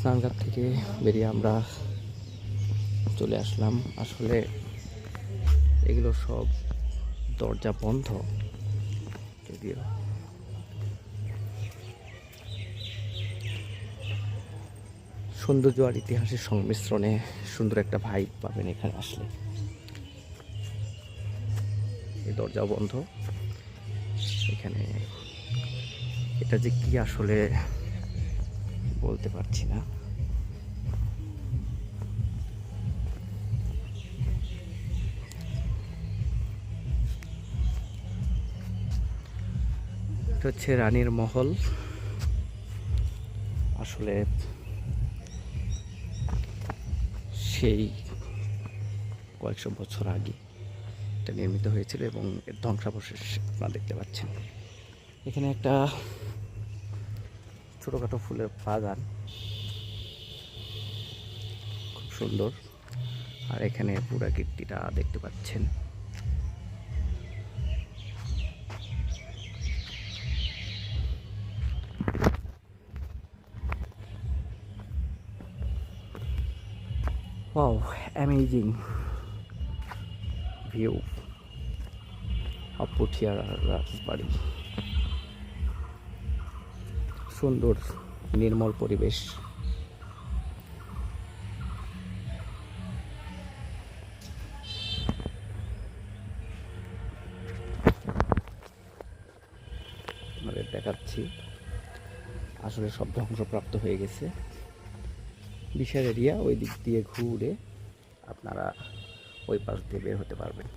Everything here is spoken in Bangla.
স্নানঘাট থেকে বেরিয়ে আমরা চলে আসলাম। আসলে এগুলো সব দরজা বন্ধ, যদিও সৌন্দর্য আর ইতিহাসের সংমিশ্রণে সুন্দর একটা ভাইব পাবেন এখানে আসলে। এই দরজা বন্ধ, এখানে এটা যে কি আসলে বলতে পারছি না। এটা হচ্ছে রানীর মহল। আসলে সেই কয়েকশো বছর আগে এটা নির্মিত হয়েছিল এবং এর ধ্বংসাবশেষ আপনারা দেখতে পাচ্ছেন। এখানে একটা ছোটোখাটো ফুলের বাগান, খুব সুন্দর। আর এখানে পুরা কীর্তিটা দেখতে পাচ্ছেন। Wow, amazing view of Puthiya রাজবাড়ি। সুন্দর নির্মল পরিবেশ। আপনাদের দেখাচ্ছি, আসলে সব ধ্বংসপ্রাপ্ত হয়ে গেছে। বিশাল এরিয়া, ওই দিক দিয়ে ঘুরে আপনারা ওই পাশ দিয়ে বের হতে পারবেন।